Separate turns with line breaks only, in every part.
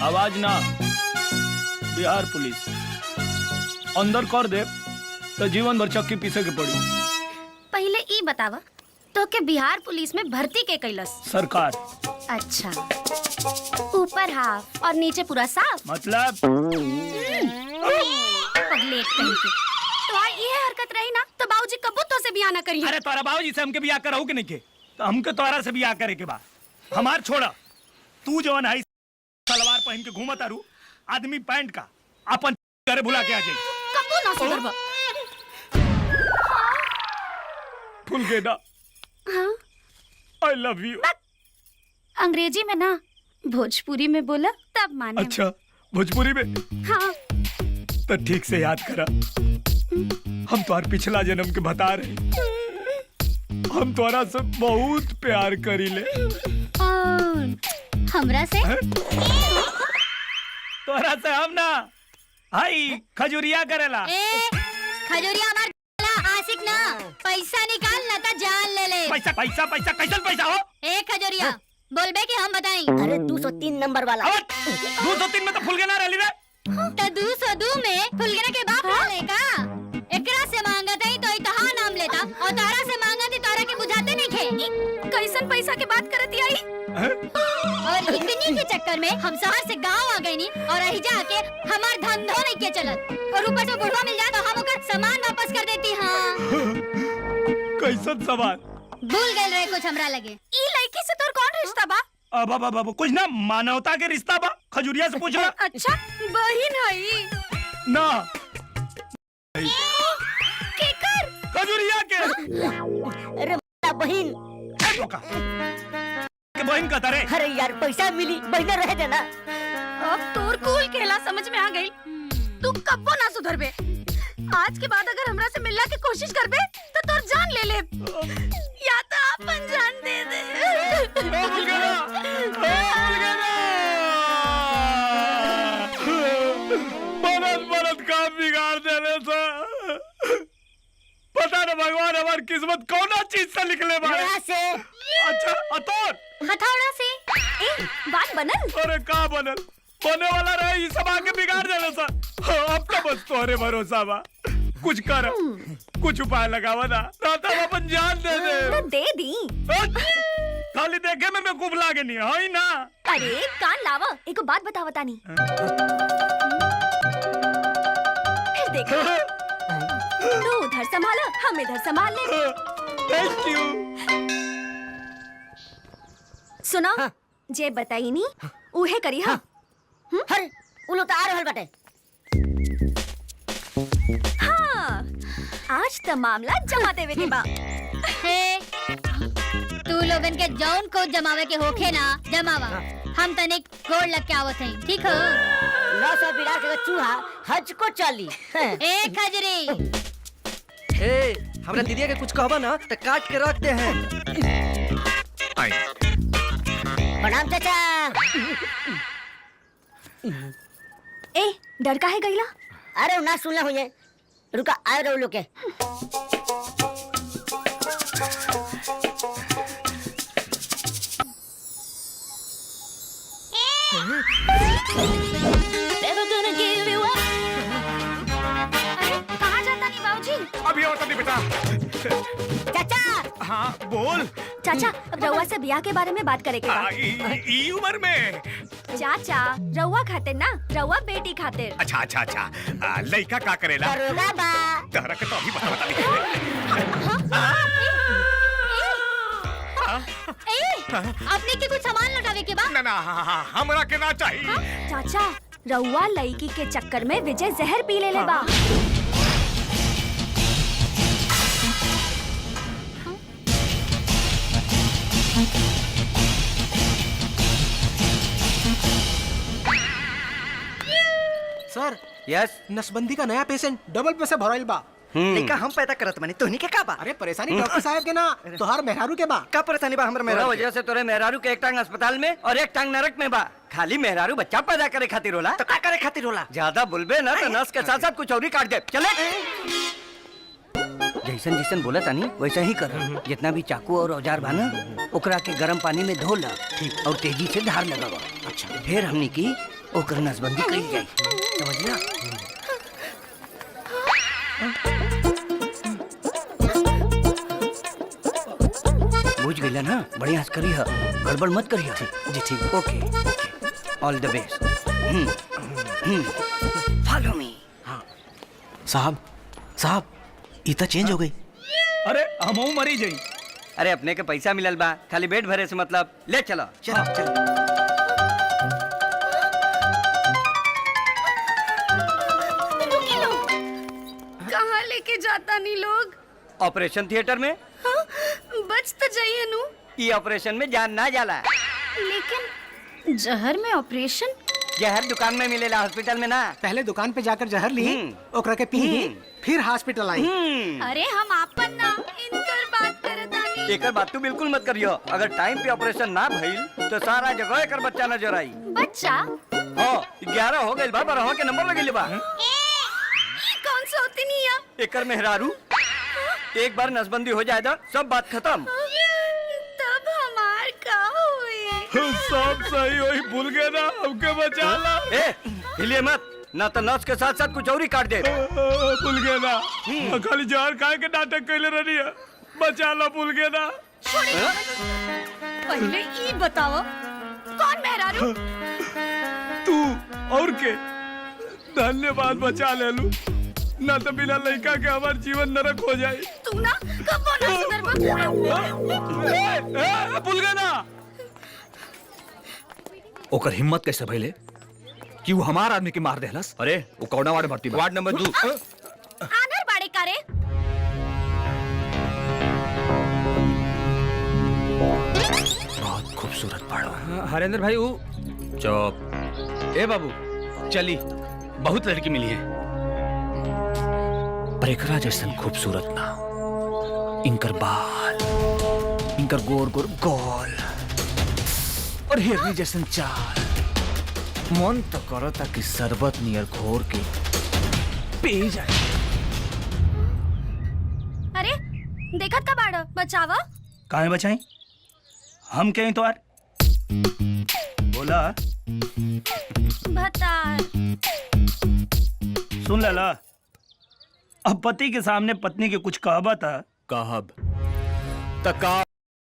आवाज ना, बिहार पुलिस अंदर कर दे तो जीवन भर चक्की पीछे के पड़ी।
पहले ई बतावा तो के बिहार पुलिस में भर्ती के कैलस?
सरकार।
अच्छा, ऊपर हाफ और नीचे पूरा साफ?
मतलब
पगलेट कहीं के। तो ये हरकत रही ना तो बाबूजी कबूत तो से बियाह ना करिए।
अरे तोरा बाबूजी से हमके बियाह कराऊ कि नहीं के? तो हमके तोरा से बियाह करे के बा। हमार छोड़ा, तू जवन है सलवार पहन के घूमत आरू, आदमी पैंट का अपन घरे भुला के आ जाई।
कबू ना सुधरबा।
फुल के ना।
हाँ?
I love you।
अंग्रेजी में ना, भोजपुरी में बोला तब माने।
अच्छा, भोजपुरी में?
हाँ।
तो ठीक से याद करा, हम तुम्हार पिछला जन्म के बता रहे, हम तुम्हारा से बहुत प्यार करीले।
हमरा से?
तोरा से हम ना, हाई खजुरिया करेला।
खजुरिया हमार आशिक ना, पैसा निकाल ना ता जान ले ले।
पैसा पैसा पैसा कैसन पैसा हो?
खजुरिया बोलबे कि हम बताई?
अरे 203 नंबर वाला।
203 में तो फुल के ना रहली रे।
तो 202 में फुलगना के बाप रहले का? एकरा से मांगत है तो इतहा नाम लेता और तारा से मांगत तारा के बुझाते नहीं खे। कैसन पैसा के बात करती आई? और इतनी के चक्कर में हम शहर से गांव आ गई नी और रही जाके हमार धंधो नहीं के चलत, और ऊपर से बुढ़वा मिल जाए तो हम ओकर सामान वापस कर देती। हाँ
कैसन सवाल?
भूल गए रहे कुछ हमरा लगे। ई लड़की से तोर कौन रिश्ता बा?
अब कुछ ना मानवता के रिश्ता बा, खजुरिया से पूछ ला।
अच्छा, बहिन हई
ना
केकर?
खजुरिया के।
अरे बहन
के बहन का तारे।
अरे यार पैसा मिली, बहना रह देना।
अब तोर कूल खेला समझ में आ गई। तू कब्बो ना सुधरबे। आज के बाद अगर हमरा से मिलने की कोशिश करबे तो तोर जान ले ले, या तो अपन जान दे दे।
बनत काम बिगाड़ देने से पता न भगवान हमारी किस्मत कौन चीज से निकले बारे।
से।
अच्छा, अतोर
हथौड़ा से। बात बनल?
अरे का बनल? बने वाला रहे, ये सब आके बिगाड़ देने से। अब तो बस तोरे भरोसा बा, कुछ कर, कुछ उपाय लगावा ना, तो अपन जान दे दे।
दे दी।
खाली देखे में मैं खूब लागे नहीं है ना।
अरे कान लावा, एक बात बतावा तानी। फिर देखो, तू उधर संभालो, हम इधर संभाल ले।
Thank you.
सुनो, जे बताई नी, उहे करी। हाँ।
हर उलो तो आ रहल बाटे।
हाँ, आज तो मामला जमा देवे के बा। तू लोगन के जौन को जमावे के होखे ना, जमावा। हम तने गोड़ लग के आवत हई, ठीक हो?
900 बिरा के चूहा हज को चली।
ए खजरी,
हमरा दीदिया के कुछ कहबा ना तो काट के रख दे हैं।
प्रणाम चाचा।
ए डर काहे गईला?
अरे ना सुनला हुई, रुका आए रहो लोग के।
कहाँ जाता नहीं बाबूजी?
अभी और तभी बेटा।
चाचा।
हाँ बोल।
चाचा, रउआ से ब्याह के बारे में बात करे के बा।
ई उम्र में?
चाचा, रउआ खातिर ना, रउआ बेटी खातिर।
अच्छा अच्छा अच्छा, लड़का का करेला?
दरोगा बा।
तहरा के तो अभी बता
अपने के कुछ सामान लौटावे के बा?
ना ना, हमरा के ना चाहिए।
चाचा, रउआ लड़की के चक्कर में विजय जहर पी ले बा।
सर,
यस।
नसबंदी का नया पेशेंट डबल पैसे भराइल बा।
लेका हम पैदा करत मानी तोहनी के का बा?
अरे परेशानी डॉक्टर साहब के ना, तोहार मेहरारू के बा।
का परेशानी बा हमरा मेहरारू?
वजह से तोरे मेहरारू के एक टांग अस्पताल में और एक टांग नरक में बा। खाली मेहरारू बच्चा पैदा करे खातिर होला।
तो का करे खातिर होला?
ज्यादा बोलबे ना तो नस के साथ साथ कुछ और ही काट दे। चले। जैसन जैसन बोला तानी वैसा ही कर। जितना भी चाकू और औजार बा ना ओकरा के गर्म पानी में धो ला और तेजी से धार लगावा। अच्छा फिर हमनी की ओकर नसबंदी करी जाए, समझला? बुझ गईला ना? बढ़िया से करी है, गड़बड़ मत करी है। जी ठीक। ओके ऑल द बेस्ट। Follow me.
साहब साहब इतना चेंज हो गई।
अरे हमहू मरी जाई।
अरे अपने के पैसा मिलल बा, खाली पेट भरे से मतलब। ले चलो
चलो चलो।
कहाँ लेके जाता नहीं लोग?
ऑपरेशन थिएटर में।
हाँ? बच तो जाइए नू।
ये ऑपरेशन में जान ना जाला।
लेकिन जहर में ऑपरेशन?
जहर दुकान में मिलेला, हॉस्पिटल में ना।
पहले दुकान पे जाकर जहर ली, ओकरा के पी, फिर हॉस्पिटल आई।
अरे हम आपन ना इनकर बात करत आनी।
एकर बात तू बिल्कुल मत करियो। अगर टाइम पे ऑपरेशन ना भइल तो सारा जगह एकर बच्चा नजर आई।
बच्चा?
हाँ 11 हो गइल बा, 12 के नंबर लगइल बा।
कौन सा होती नहीं है?
एकर मेहरारू। एक बार नसबंदी हो जाए तो सब बात खत्म।
तब हमार का हुई?
सब सही वही भूल गए ना, हमके बचा ला।
ए हिलिए मत, ना तो नस के साथ साथ कुछ और ही काट दे।
भूल गए ना, खाली जहर खाए के नाटक कैले रही है। बचा ला, भूल गए ना।
पहले ई बताओ कौन मेहरारू?
तू और के? धन्यवाद, बचा ले लू, ना तो बिना लड़का के हमार जीवन नरक हो जाए।
तू ना कब ना सुधरबा।
भूल गए ना।
ओकर हिम्मत कैसे भइले कि वो हमार आदमी के मार देहलस? अरे वो कौना वार्ड भर्ती बा? Ward number 2।
आनर बाड़े कारे?
बहुत खूबसूरत बाड़ो।
हरेंद्र भाई वो
चुप।
ए बाबू चली, बहुत लड़की मिली है।
पर एकरा जैसन खूबसूरत ना। इनकर बाल, इनकर गोर गोर गोल और हिरनी जैसन चाल। मन तो करो ताकि शरबत नियर घोर के पी जाए।
अरे देखत का बाड़ा, बचावा।
कहाँ बचाई? हम कहीं तो यार बोला।
भतार
सुन ला, अब पति के सामने पत्नी के कुछ कहबा था।
कहब तका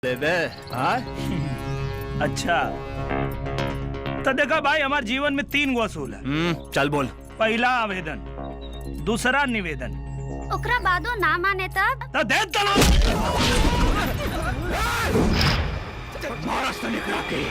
लेबे।
अच्छा तो देखा भाई, हमारे जीवन में 3 गो असूल है।
चल बोल।
पहला आवेदन, दूसरा निवेदन,
ओकरा बादो ना माने तब
तो दे तलो।
महाराष्ट्र निकला के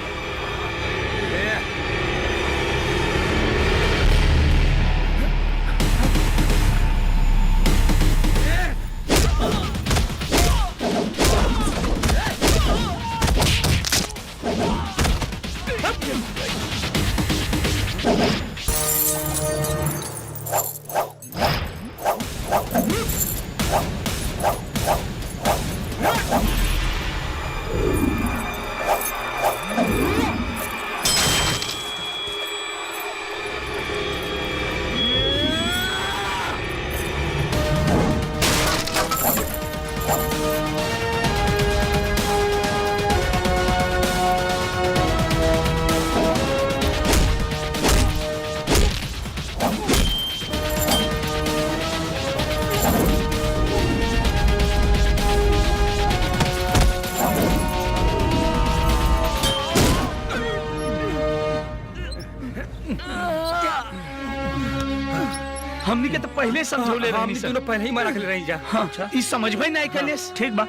हमनी के तो पहले समझौले रहनी सर।
पहले ही मना के रही जा।
अच्छा
ई समझ भाई नहीं कैले।
ठीक बा,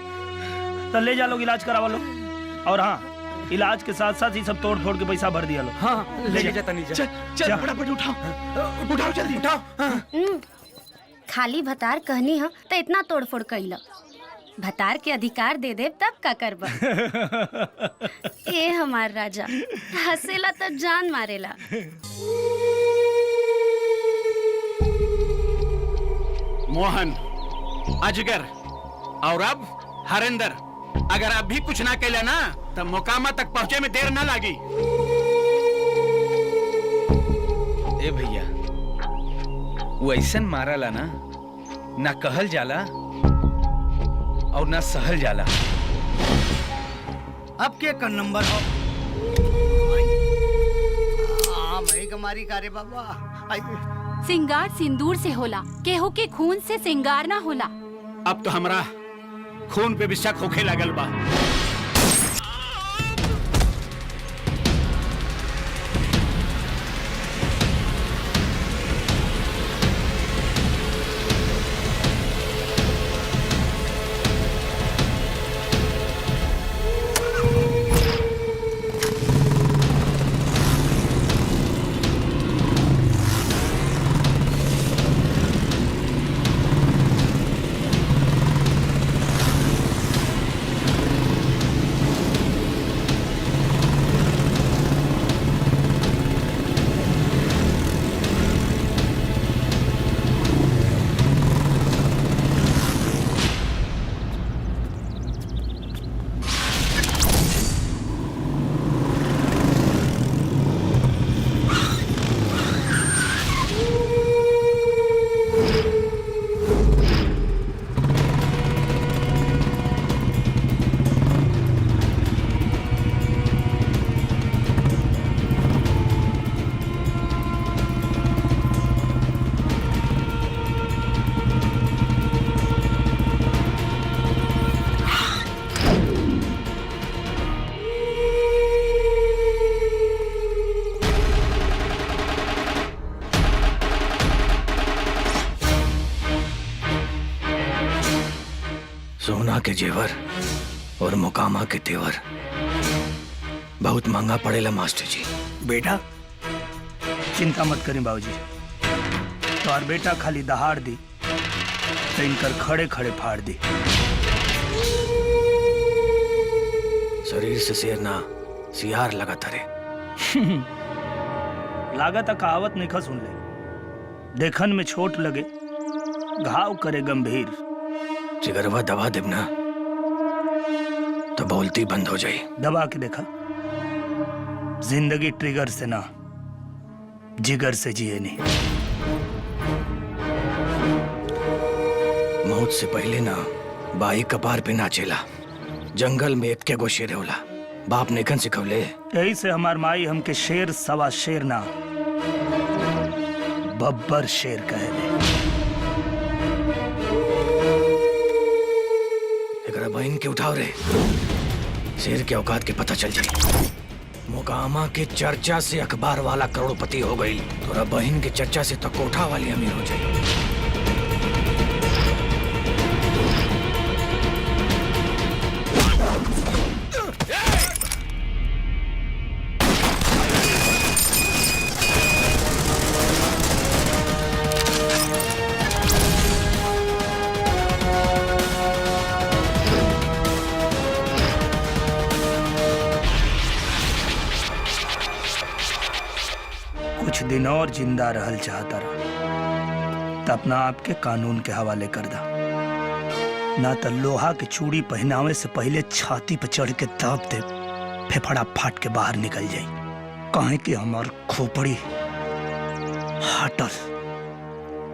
तो ले जा लोग, इलाज करावा लो। और हाँ, इलाज के साथ साथ ही सब तोड़ फोड़ के पैसा भर दिया लो।
हाँ ले जा तनी जा।
चल फटाफट उठाओ, उठाओ जल्दी उठाओ।
खाली भतार कहनी है तो इतना तोड़फोड़ कैला। भतार के अधिकार दे दे तब का करबा। ए हमार राजा, हंसेला तब जान मारेला।
मोहन, अजगर और अब हरेंद्र, अगर अब भी कुछ ना कैला ना तो मुकामा तक पहुंचे में देर ना लागी। ए भैया, वो ऐसन मारला ना कहल जाला
और ना सहल जाला।
अब के कर नंबर हो? हाँ मैं कमारी कारे बाबा।
सिंगार सिंदूर से होला, केहू के खून से सिंगार ना होला।
अब तो हमरा खून पे भी शक होखे लागल बा।
सोना के जेवर और मुकामा के तेवर बहुत महंगा पड़ेला मास्टर जी।
बेटा चिंता मत करें बाबूजी, तो और बेटा खाली दहाड़ दी तो इनकर खड़े खड़े फाड़ दी।
शरीर से शेर ना सियार लगा तरे।
लागत कहावत नहीं खा सुन ले, देखन में छोट लगे घाव करे गंभीर।
जिगरवा दबा देब ना तो बोलती बंद हो जाई।
दबा के देखा, जिंदगी ट्रिगर से ना जिगर से जिए नहीं।
मौत से पहले ना बाई कपार पे नाचेला, जंगल में एक के गो शेर होला। बाप नेकन सिखवले।
यही से हमार माई हमके शेर सवा शेर ना बब्बर शेर कहे।
एकरा बहन के उठाओ रे, शेर के औकात के पता चल जाए। मोकामा के चर्चा से अखबार वाला करोड़पति हो गई, तोरा बहन के चर्चा से तो कोठा वाली अमीर हो जाए।
कुछ दिन और जिंदा रहल चाहता रहा तो अपना आप के कानून के हवाले कर दा, ना तो लोहा की चूड़ी पहनावे से पहले छाती पर चढ़ के दाब दे, फेफड़ा फाट के बाहर निकल जाई। कहे कि हमार खोपड़ी हटल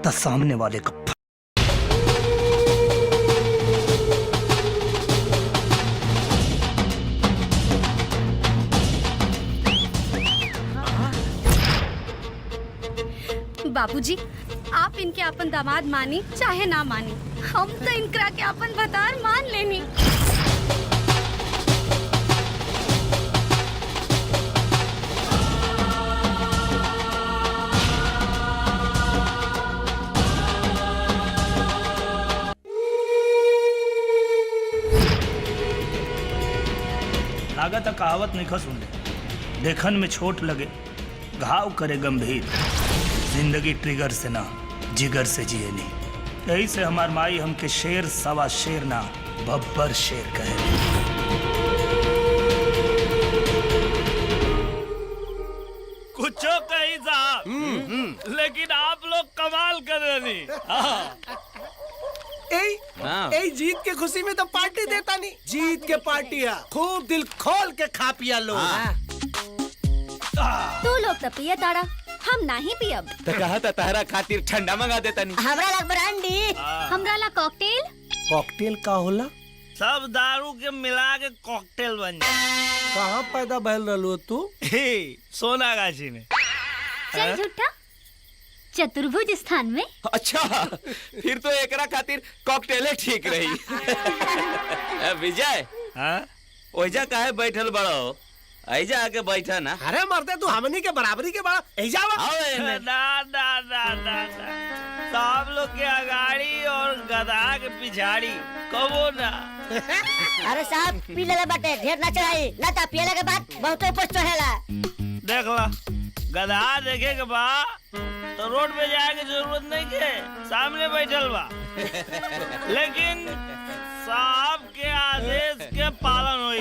तो सामने वाले का
बाबूजी, आप इनके अपन दामाद मानी चाहे ना मानी, हम तो इनकरा के अपन भतार मान लेनी।
लागत कहावत नहीं खा सुन ले, देखन में छोट लगे घाव करे गंभीर। जिंदगी ट्रिगर से ना जिगर से जिए नहीं। यही से हमार माई हमके शेर सवा शेर ना बब्बर शेर कहे। कुछो कही साहब, लेकिन आप लोग कमाल कर रहे।
ए जीत के खुशी में तो पार्टी देता नहीं। जीत के पार्टी है, खूब दिल खोल के खा पिया लोग।
तू लोग तो पिया तारा, हम नहीं पियब।
तो कहा था तारा खातिर ठंडा मंगा देता नहीं।
हमरा लग ब्रांडी।
हमरा ला कॉकटेल।
कॉकटेल का होला?
सब दारू के मिला के कॉकटेल बन जाए।
कहाँ पैदा भइल रहलू तू?
सोनागाछी में।
चल झूठा, चतुर्भुज स्थान में।
अच्छा, फिर तो एकरा खातिर कॉकटेले ठीक रही। विजय,
हाँ?
ओइजा काहे बैठल बड़ो? ऐजा आके बैठा ना।
अरे मरते तू हमनी के बराबरी के बड़ा एजावा।
आओ एने।
सब लोग के अगाड़ी और गधा के पिछाड़ी कबो ना।
अरे साहब पी लेला बाटे, ढेर ना चढ़ाई ना ता पियला के बाद बहुत ऊपर चढ़ेला।
देख ला, गधा देखे के बा तो रोड पे जाए की जरूरत नहीं के, सामने बैठल बा। लेकिन साहब के आदेश के पालन होई।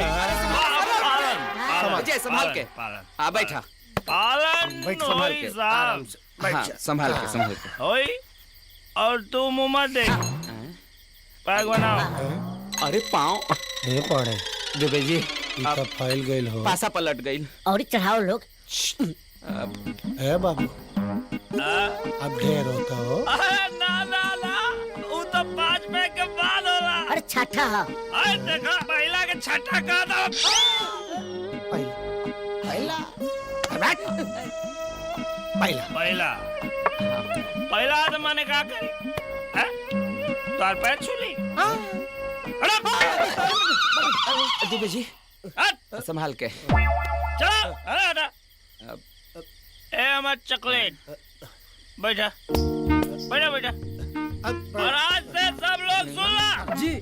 विजय संभाल के।
पालन
आ बैठा।
पालन
संभाल
होई
के।
साहब।
हाँ, संभाल के।
होई। और तू मुंह मत देख, पैक बनाओ।
अरे पाँव
ये पड़े
दुबे जी,
इनका फैल गइल हो।
पासा पलट गई।
और चढ़ाओ लोग।
ए बाबू, अब ढेर होता हो।
ना वो तो 5 पैक के बाद होला।
अरे छाठा हा।
अरे देखा, महिला के छठा का था। पहला तो मैंने कहा करी तार पैर छूली।
दुबे जी संभाल के।
चलो हटा। ए हमार चॉकलेट, बैठा। और आज से सब लोग सुन ला
जी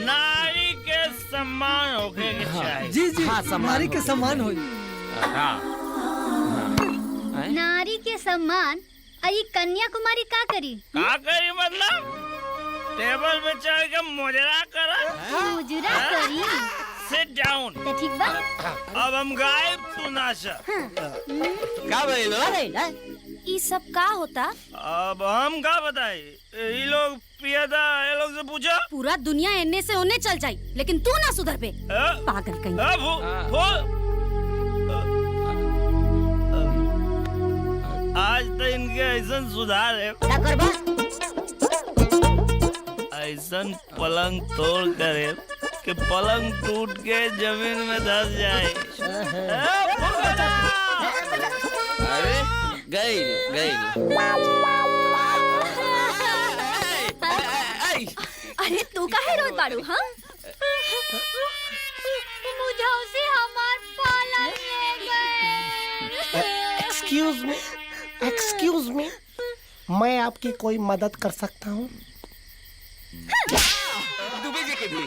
नारी के सम्मान होके के चाहिए।
जी जी, नारी के सम्मान होई।
नारी के सम्मान आई कन्याकुमारी का करी?
का करी मतलब? टेबल पे चढ़ के मुजरा करा।
मुजरा करी?
Sit down.
तो ठीक बा।
अब हम गायब तू नाचा।
का भइलो?
अरे ना
ये सब का होता?
अब हम का बताई? ये लोग पिया था, ये लोग से पूछो।
पूरा दुनिया एने से ओने चल जाई, लेकिन तू ना सुधर पे। पागल कहीं।
आज तो इनके ऐसा सुधार है,
क्या करबा?
ऐसा पलंग तोड़ करे कि पलंग टूट के जमीन में धस जाए।
अरे गई।
अरे तू काहे रोत बाड़ू? हाँ, मुझे उसे हमार पालन ले गए।
एक्सक्यूज मी, मैं आपकी कोई मदद कर सकता हूँ?
दुबे जी के भी।